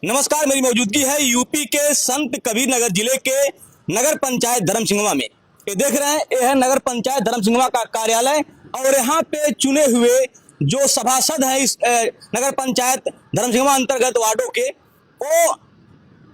नमस्कार, मेरी मौजूदगी है यूपी के संत कबीर नगर जिले के नगर पंचायत धर्मसिंघवा में। ये देख रहे हैं, ये है नगर पंचायत धर्मसिंघवा का कार्यालय और यहाँ पे चुने हुए जो सभासद हैं इस नगर पंचायत धर्मसिंघवा अंतर्गत वार्डों के, वो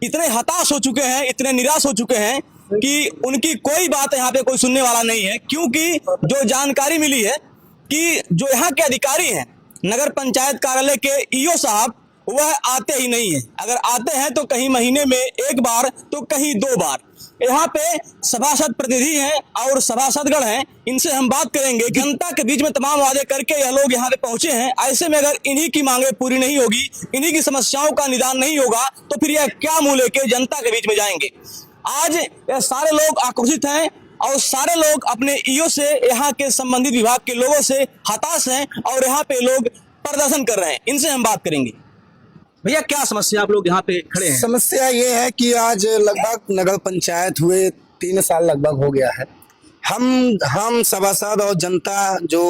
इतने हताश हो चुके हैं, इतने निराश हो चुके हैं कि उनकी कोई बात यहाँ पे कोई सुनने वाला नहीं है। क्योंकि जो जानकारी मिली है कि जो यहाँ के अधिकारी हैं नगर पंचायत कार्यालय के ईओ साहब, वह आते ही नहीं है। अगर आते हैं तो कहीं महीने में एक बार तो कहीं 2 बार। यहाँ पे सभासद प्रतिनिधि हैं और सभासदगण हैं, इनसे हम बात करेंगे। जनता के बीच में तमाम वादे करके यह लोग यहाँ पे पहुंचे हैं। ऐसे में अगर इन्हीं की मांगे पूरी नहीं होगी, इन्हीं की समस्याओं का निदान नहीं होगा, तो फिर यह क्या मुंह लेके जनता के बीच में जाएंगे। आज यह सारे लोग आक्रोशित हैं और सारे लोग अपने ईओ से, यहाँ के संबंधित विभाग के लोगों से हताश हैं और यहाँ पे लोग प्रदर्शन कर रहे हैं। इनसे हम बात करेंगे। भैया, क्या समस्या आप लोग यहाँ पे खड़े हैं? समस्या ये है कि आज लगभग नगर पंचायत हुए 3 साल लगभग हो गया है। हम सभासद और जनता जो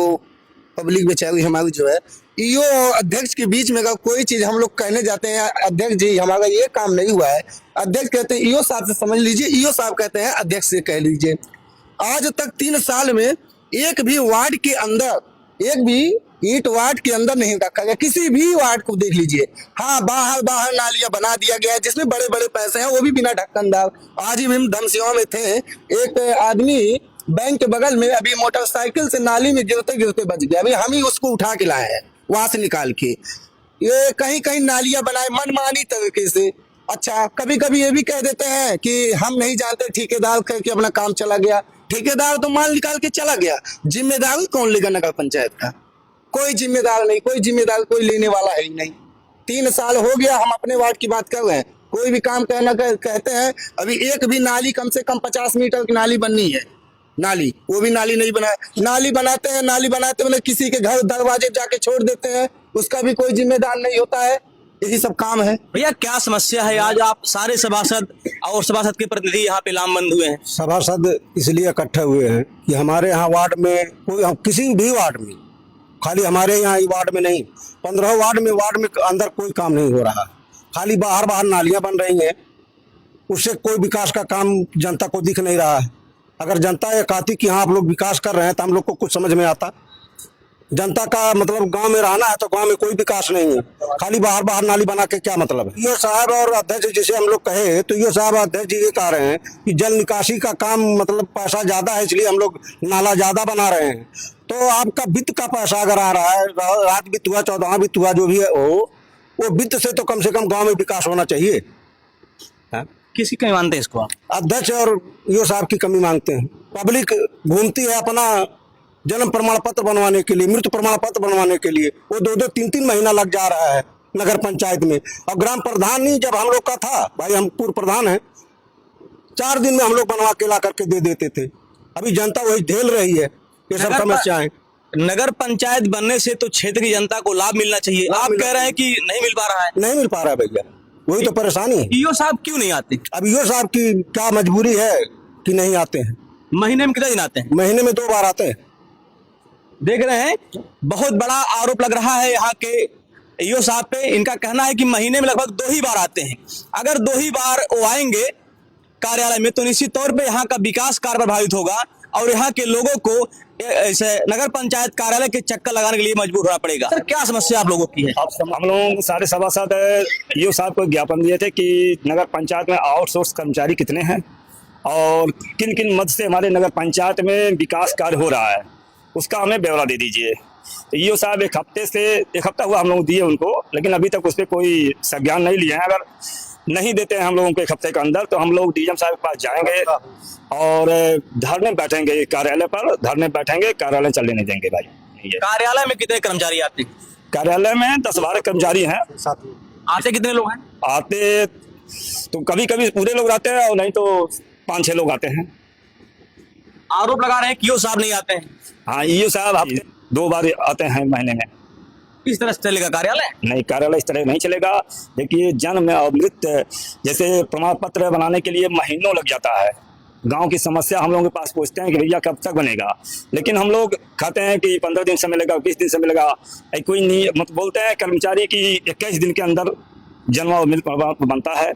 पब्लिक बेचारी हमारी जो है, ईओ और अध्यक्ष के बीच में अगर कोई चीज हम लोग कहने जाते हैं, अध्यक्ष जी हमारा ये काम नहीं हुआ है, अध्यक्ष कहते हैं ईओ साहब से समझ लीजिए, ईओ साहब कहते हैं अध्यक्ष से कह लीजिए। आज तक 3 साल में एक भी वार्ड के अंदर, एक भी ईंट वार्ड के अंदर नहीं रखा गया। किसी भी वार्ड को देख लीजिए, हाँ बाहर नालियां बना दिया गया है जिसमें बड़े बड़े पैसे हैं, वो भी बिना ढक्कनदार। आज ही हम धर्मसिंघवा में थे, एक आदमी बैंक के बगल में अभी मोटरसाइकिल से नाली में गिरते गिरते बच गया। अभी हम ही उसको उठा के लाए हैं वहां से निकाल के। ये कहीं कहीं नालियां बनाए मनमानी तरीके से। अच्छा, कभी कभी ये भी कह देते हैं कि हम नहीं जानते, ठेकेदार करके अपना काम चला गया। ठेकेदार तो माल निकाल के चला गया, जिम्मेदारी कौन लेगा नगर पंचायत का? कोई जिम्मेदार नहीं, कोई लेने वाला है ही नहीं। 3 साल हो गया, हम अपने वार्ड की बात कर रहे हैं, कोई भी काम करना कहते हैं। अभी एक भी नाली, कम से कम 50 मीटर की नाली बननी है, नाली, वो भी नाली नहीं बना। नाली बनाते मतलब किसी के घर दरवाजे जाके छोड़ देते हैं, उसका भी कोई जिम्मेदार नहीं होता है। यही सब काम है। भैया, क्या समस्या है? आज आप सारे सभासद और सभासद के प्रतिनिधि यहाँ पे लामबंद हुए हैं। सभासद इसलिए इकट्ठे हुए हैं कि हमारे यहाँ वार्ड में कोई, किसी भी वार्ड में, खाली हमारे यहाँ वार्ड में नहीं, 15 वार्ड में अंदर कोई काम नहीं हो रहा। खाली बाहर नालियां बन रही हैं, उससे कोई विकास का काम जनता को दिख नहीं रहा है। अगर जनता ये कहती कि हाँ आप लोग विकास कर रहे हैं तो हम लोग को कुछ समझ में आता। जनता का मतलब गांव में रहना है तो गांव में कोई विकास नहीं है, खाली बाहर नाली बना के क्या मतलब है। ईओ साहब और अध्यक्ष जिसे हम लोग कहे, तो ईओ साहब अध्यक्ष जी ये कह रहे हैं कि जल निकासी का काम मतलब पैसा ज्यादा है, इसलिए हम लोग नाला ज्यादा बना रहे हैं। तो आपका वित्त का पैसा अगर आ रहा है, रात वित्त हुआ, 14वां वित्त हुआ, जो भी है वो वित्त से तो कम गाँव में विकास होना चाहिए। किसकी कमी मानते हैं इसको आप? अध्यक्ष और ईओ साहब की कमी मांगते हैं। पब्लिक घूमती है अपना जन्म प्रमाण पत्र बनवाने के लिए, मृत्यु प्रमाण पत्र बनवाने के लिए, वो 2-2, 3-3 महीना लग जा रहा है नगर पंचायत में। और ग्राम प्रधान ही जब हम लोग का था, भाई हम पूर्व प्रधान हैं, 4 दिन में हम लोग बनवा के ला करके दे देते थे। अभी जनता वही झेल रही है ये सब समस्याएं। नगर पंचायत बनने से तो क्षेत्र की जनता को लाभ मिलना चाहिए, आप कह रहे हैं कि नहीं मिल पा रहा है। नहीं मिल पा रहा है भैया, वही तो परेशानी है। ईओ साहब क्यों नहीं आते? अब ईओ साहब की क्या मजबूरी है कि नहीं आते हैं। महीने में कितने दिन आते हैं? महीने में 2 बार आते हैं। देख रहे हैं, बहुत बड़ा आरोप लग रहा है यहाँ के ईओ साहब पे। इनका कहना है कि महीने में लगभग 2 ही बार आते हैं। अगर 2 ही बार वो आएंगे कार्यालय में तो निश्चित तौर पे यहाँ का विकास कार्य प्रभावित होगा और यहाँ के लोगों को ऐसे नगर पंचायत कार्यालय के चक्कर लगाने के लिए मजबूर होना पड़ेगा। सर, क्या समस्या आप लोगों की है? हम लोग सारे सभासद ईओ साहब को ज्ञापन दिए थे कि नगर पंचायत में आउटसोर्स कर्मचारी कितने हैं और किन किन मद से हमारे नगर पंचायत में विकास कार्य हो रहा है, उसका हमें ब्यौरा दे दीजिए। तो ईओ साहब एक हफ्ता हुआ हम लोग दिए उनको, लेकिन अभी तक उस पर कोई संज्ञान नहीं लिया है। अगर नहीं देते हैं हम लोगों को 1 हफ्ते के अंदर, तो हम लोग डीएम साहब के पास जाएंगे और धरने बैठेंगे, कार्यालय पर धरने बैठेंगे, कार्यालय चलने नहीं देंगे भाई। कार्यालय में कितने कर्मचारी आते हैं? कार्यालय में 10-12 कर्मचारी हैं। आते कितने लोग हैं? आते तो कभी कभी पूरे लोग आते हैं और नहीं तो 5-6 लोग आते हैं। आरोप लगा रहे हैं कि ईओ साहब नहीं आते हैं। हाँ, ईओ साहब हफ्ते 2 बार आते हैं महीने में। किस तरह से चलेगा कार्यालय? नहीं, कार्यालय इस तरह नहीं चलेगा। देखिए, जन्म और मृत्यु जैसे प्रमाण पत्र बनाने के लिए महीनों लग जाता है। गांव की समस्या हम लोगों के पास पूछते हैं कि भैया कब तक बनेगा, लेकिन हम लोग कहते हैं कि 15 दिन से मिलेगा, 20 दिन से मिलेगा। कोई नहीं, मत बोलते हैं कर्मचारी की 21 दिन के अंदर जन्म और मृत्यु प्रमाण पत्र बनता है,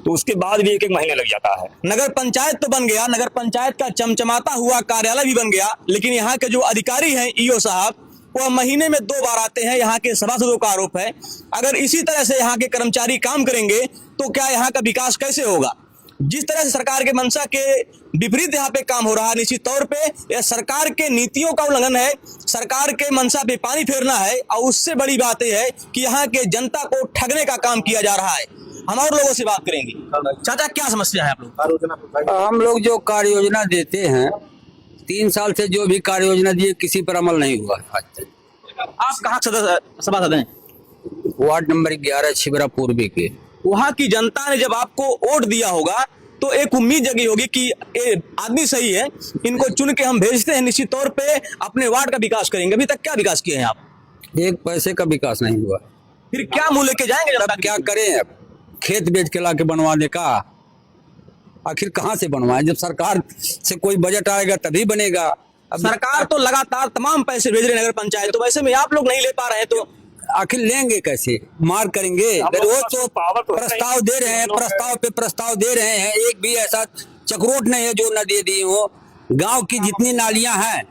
तो उसके बाद भी 1-1 महीने लग जाता है। नगर पंचायत तो बन गया, नगर पंचायत का चमचमाता हुआ कार्यालय भी बन गया, लेकिन यहाँ के जो अधिकारी हैं ईओ साहब, वह महीने में 2 बार आते हैं। यहाँ के सभासदों का आरोप है, अगर इसी तरह से यहाँ के कर्मचारी काम करेंगे तो क्या यहाँ का विकास कैसे होगा? जिस तरह से सरकार के मंशा के विपरीत यहाँ पे काम हो रहा है, निश्चित तौर पे यह सरकार के नीतियों का उल्लंघन है, सरकार के मंशा पे पानी फेरना है। और उससे बड़ी बात यह है कि यहाँ के जनता को ठगने का काम किया जा रहा है। हम और लोगों से बात करेंगे। चाचा, क्या समस्या है आप लोग? हम लोग जो कार्य योजना देते हैं, 3 साल से जो भी कार्य योजना दिए किसी पर अमल नहीं हुआ आज तक। आप कहाँ सभासद हैं? वार्ड नंबर 11 छिबरा पूर्वी के। वहां की जनता ने जब आपको वोट दिया होगा तो एक उम्मीद जगी होगी कि ये आदमी सही है, इनको चुन के हम भेजते हैं, निश्चित तौर पे अपने वार्ड का विकास करेंगे। अभी तक क्या विकास किए हैं आप? 1 पैसे का विकास नहीं हुआ। फिर क्या मुंह लेके जाएंगे? अब क्या करें? अब खेत बेच के ला के बनवाने का, आखिर कहाँ से बनवाएं? जब सरकार से कोई बजट आएगा तभी बनेगा। अब सरकार तो लगातार तमाम पैसे भेज रहे हैं नगर पंचायत, तो वैसे में आप लोग नहीं ले पा रहे हैं, तो आखिर लेंगे कैसे? मार करेंगे? रोज तो प्रस्ताव दे रहे हैं, प्रस्ताव पे प्रस्ताव दे रहे हैं, एक भी ऐसा चक्रोट नहीं है जो न दे दिए हो। गांव की जितनी नालियां हैं,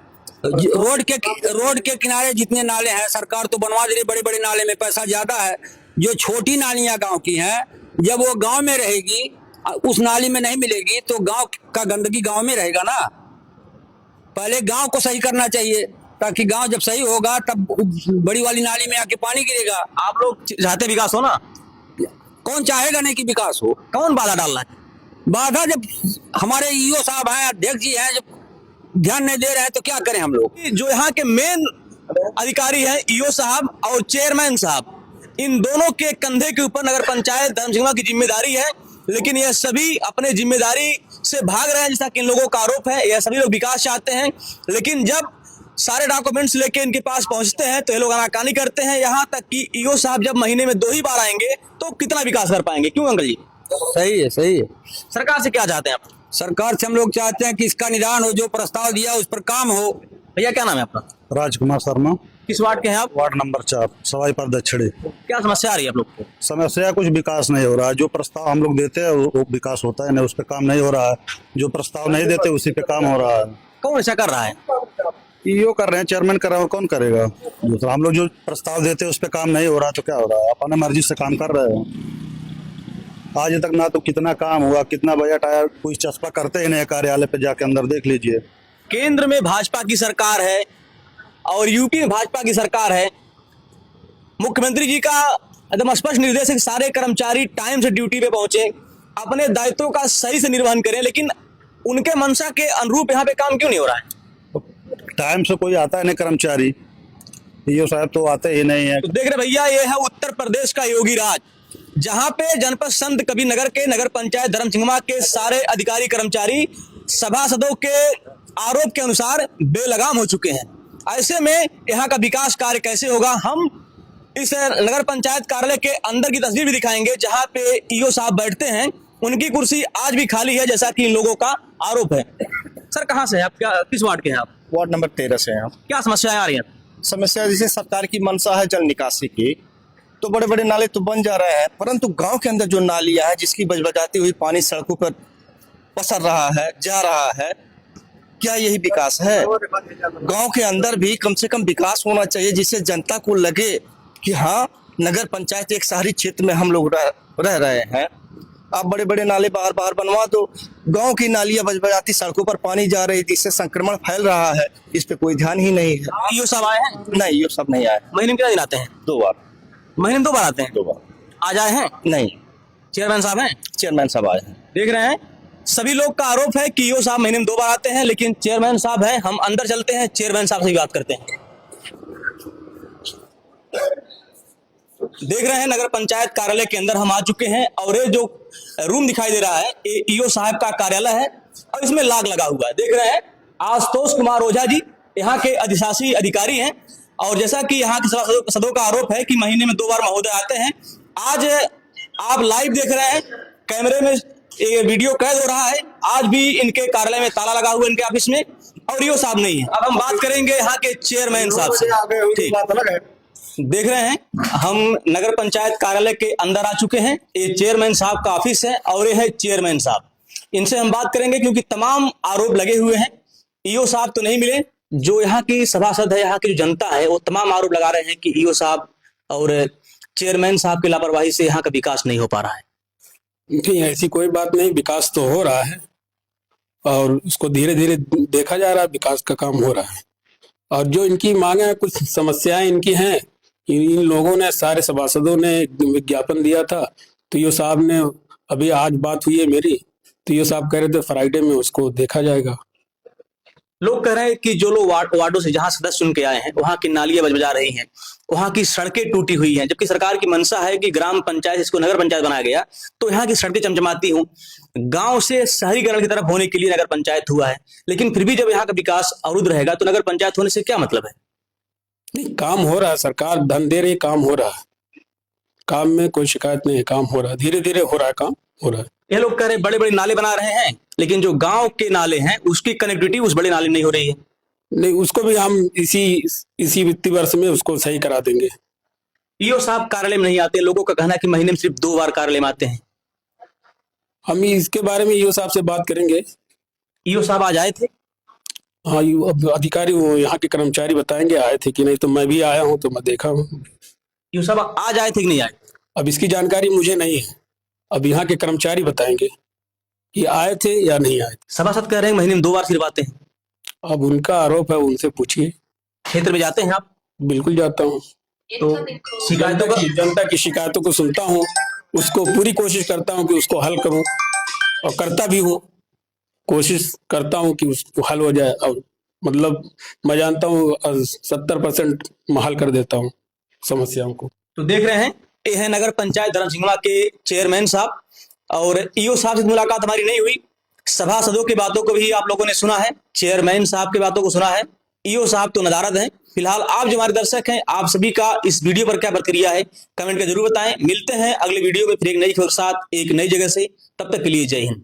रोड के किनारे जितने नाले हैं, सरकार तो बनवा दे रही। बड़े बड़े नाले में पैसा ज्यादा है। जो छोटी नालियां गांव की हैं, जब वो गांव में रहेगी, उस नाली में नहीं मिलेगी तो गांव का गंदगी गांव में रहेगा ना। पहले गांव को सही करना चाहिए, ताकि गांव जब सही होगा तब बड़ी वाली नाली में आके पानी गिरेगा। आप लोग चाहते विकास हो ना? कौन चाहेगा नहीं कि विकास हो? कौन बाधा डाल रहा है? बाधा जब हमारे ईओ साहब हैं, अध्यक्ष जी हैं, जब ध्यान नहीं दे रहे हैं तो क्या करें हम लोग? जो यहाँ के मेन अधिकारी हैं ईओ साहब और चेयरमैन साहब, इन दोनों के कंधे के ऊपर नगर पंचायत धर्मसिंघवा की जिम्मेदारी है, लेकिन यह सभी अपने जिम्मेदारी से भाग रहे हैं, जैसा कि इन लोगों का आरोप है। यह सभी लोग विकास चाहते हैं, लेकिन जब सारे डॉक्यूमेंट्स लेके इनके पास पहुंचते हैं तो ये लोग आनाकानी करते हैं। यहाँ तक कि ईओ साहब जब महीने में 2 ही बार आएंगे तो कितना विकास कर पाएंगे? क्यों अंकल जी? सही है, सही है। सरकार से क्या चाहते हैं आप? सरकार से हम लोग चाहते हैं कि इसका निदान हो, जो प्रस्ताव दिया उस पर काम हो। भैया, क्या नाम है आपका? राजकुमार शर्मा, किस वार्ड के हैं आप? वार्ड नंबर 4 सवाई पर दक्षिणी। क्या समस्या आ रही है आप लोग को? समस्या कुछ विकास नहीं हो रहा है। जो प्रस्ताव हम लोग देते हैं वो विकास होता है, नहीं उस पर काम नहीं हो रहा है। जो प्रस्ताव नहीं देते उसी पे काम हो रहा है। कौन ऐसा कर रहा है? ईओ कर रहे हैं, चेयरमैन कर रहा है, कौन करेगा? दूसरा हम लोग जो प्रस्ताव देते हैं उस पे काम नहीं हो रहा तो क्या हो रहा है? अपने मर्जी से काम कर रहे हैं। आज तक ना तो कितना काम हुआ, कितना बजट आया, कोई चस्पा करते ही नहीं। कार्यालय पे जाके अंदर देख लीजिए। केंद्र में भाजपा की सरकार है और यूपी में भाजपा की सरकार है। मुख्यमंत्री जी का एकदम स्पष्ट निर्देश है कि सारे कर्मचारी टाइम से ड्यूटी पे पहुंचे, अपने दायित्वों का सही से निर्वहन करें, लेकिन उनके मंशा के अनुरूप यहाँ पे काम क्यों नहीं हो रहा है? टाइम से कोई आता है नहीं कर्मचारी, ईओ साहब तो आते ही नहीं है। तो देख रहे भैया, ये है उत्तर प्रदेश का योगी राज, जहां पे जनपद संत कबीरनगर के नगर पंचायत धर्मसिंघवा के सारे अधिकारी कर्मचारी सभासदों के आरोप के अनुसार बेलगाम हो चुके हैं। ऐसे में यहाँ का विकास कार्य कैसे होगा? हम इस नगर पंचायत कार्यालय के अंदर की तस्वीर भी दिखाएंगे, जहां पे ईओ साहब बैठते हैं। उनकी कुर्सी आज भी खाली है, जैसा कि इन लोगों का आरोप है। सर, कहाँ से है आप? क्या किस वार्ड के हैं आप? वार्ड नंबर 13 से हैं। क्या समस्याएं आ रही हैं? समस्या जैसे सरकार की मंशा है जल निकासी की, तो बड़े बड़े नाले तो बन जा रहे हैं, परंतु गांव के अंदर जो नालियां है जिसकी बजबजाती हुई पानी सड़कों पर पसर रहा है, जा रहा है, क्या यही विकास है? गांव के अंदर भी कम से कम विकास होना चाहिए, जिससे जनता को लगे कि हाँ, नगर पंचायत एक शहरी क्षेत्र में हम लोग रह रहे हैं। आप बड़े बड़े नाले बाहर बाहर बनवा दो, गांव की नालियां बजबजाती सड़कों पर पानी जा रही है, जिससे संक्रमण फैल रहा है। इस पे कोई ध्यान ही नहीं है। ईओ साहब आए हैं? नहीं, ये सब नहीं आए। महीने में कितना दिन आते हैं? 2 बार। महीने में 2 बार आते हैं? 2 बार। आज आए हैं? नहीं, चेयरमैन साहब हैं? चेयरमैन साहब आए हैं। देख रहे हैं, सभी लोग का आरोप है कि ईओ साहब महीने में 2 बार आते हैं, लेकिन चेयरमैन साहब हैं। हम अंदर चलते हैं, चेयरमैन साहब से भी बात करते हैं। देख रहे हैं, नगर पंचायत कार्यालय के अंदर हम आ चुके हैं और ये जो रूम दिखाई दे रहा है ये ईओ साहब का कार्यालय है और इसमें लाग लगा हुआ है। देख रहे हैं, आशुतोष कुमार ओझा जी यहाँ के अधिशासी अधिकारी हैं और जैसा कि यहाँ के सदस्यों का आरोप है कि महीने में 2 बार महोदय आते हैं। आज आप लाइव देख रहे हैं, कैमरे में ये वीडियो कैद हो रहा है। आज भी इनके कार्यालय में ताला लगा हुआ है, इनके ऑफिस में, और ईओ साहब नहीं है। अब हम बात करेंगे यहाँ के चेयरमैन साहब से। ठीक, देख रहे हैं हम नगर पंचायत कार्यालय के अंदर आ चुके हैं। ये चेयरमैन साहब का ऑफिस है और ये है चेयरमैन साहब। इनसे हम बात करेंगे क्योंकि तमाम आरोप लगे हुए हैं। ईओ साहब तो नहीं मिले, जो यहाँ की सभासद है, यहाँ की जो जनता है, वो तमाम आरोप लगा रहे हैं कि ईओ साहब और चेयरमैन साहब की लापरवाही से यहाँ का विकास नहीं हो पा रहा है। नहीं, ऐसी कोई बात नहीं, विकास तो हो रहा है और उसको धीरे धीरे देखा जा रहा है, विकास का काम हो रहा है। और जो इनकी मांगे हैं, कुछ समस्याएं इनकी हैं, इन लोगों ने, सारे सभासदों ने विज्ञापन दिया था, तो ईओ साहब ने, अभी आज बात हुई है मेरी, तो ईओ साहब कह रहे थे फ्राइडे में उसको देखा जाएगा। लोग कह रहे हैं कि जो लोग वार्डों से जहां सदस्य चुन के आए हैं, वहां की नालियां बजबजा रही हैं, वहां की सड़कें टूटी हुई हैं, जबकि सरकार की मंशा है कि ग्राम पंचायत, इसको नगर पंचायत बनाया गया तो यहाँ की सड़कें चमचमाती हों। गांव से शहरीकरण की तरफ होने के लिए नगर पंचायत हुआ है, लेकिन फिर भी जब यहाँ का विकास अवरुद्ध रहेगा तो नगर पंचायत होने से क्या मतलब है? नहीं, काम हो रहा है, सरकार धन दे रही, काम हो रहा है, काम में कोई शिकायत नहीं है, काम हो रहा है, धीरे धीरे हो रहा है, काम हो रहा है। ये लोग कह रहे हैं बड़े बड़े नाले बना रहे हैं, लेकिन जो गांव के नाले हैं उसकी कनेक्टिविटी उस बड़े नाले में नहीं हो रही है। नहीं, उसको भी हम इसी वित्तीय वर्ष में उसको सही करा देंगे। ईओ साहब कार्यालय में नहीं आते, लोगों का कहना है कि महीने में सिर्फ 2 बार कार्यालय में आते हैं। हम इसके बारे में ईओ साहब से बात करेंगे। ईओ साहब आज आए थे? हाँ, अब अधिकारी वो यहाँ के कर्मचारी बताएंगे आए थे कि नहीं, तो मैं भी आया हूँ तो मैं देखा हूँ। ईओ साहब आज आए थे कि नहीं आए? अब इसकी जानकारी मुझे नहीं है, अब यहाँ के कर्मचारी बताएंगे कि आए थे या नहीं आए थे। सभासद कह रहे हैं महीने में 2 बार सिर्फ आते हैं। अब उनका आरोप है, उनसे पूछिए। क्षेत्र में जाते हैं आप? बिल्कुल जाता हूँ, तो जनता की शिकायतों को सुनता हूँ, उसको पूरी कोशिश करता हूँ कि उसको हल करूँ, और करता भी हूँ, कोशिश करता हूँ कि उसको हल हो जाए। और मतलब मैं जानता हूँ 70% मैं हल कर देता हूँ समस्याओं को। तो देख रहे हैं, ये है नगर पंचायत धर्मसिंगवा के चेयरमैन साहब। और ईओ साहब से मुलाकात हमारी नहीं हुई, सभासदों की बातों को भी आप लोगों ने सुना है, चेयरमैन साहब की बातों को सुना है। ईओ साहब तो नदारद हैं। फिलहाल आप जो हमारे दर्शक हैं, आप सभी का इस वीडियो पर क्या प्रतिक्रिया है कमेंट कर जरूर बताएं। मिलते हैं अगले वीडियो में फिर एक नई खबर के साथ, एक नई जगह से। तब तक के लिए जय हिंद।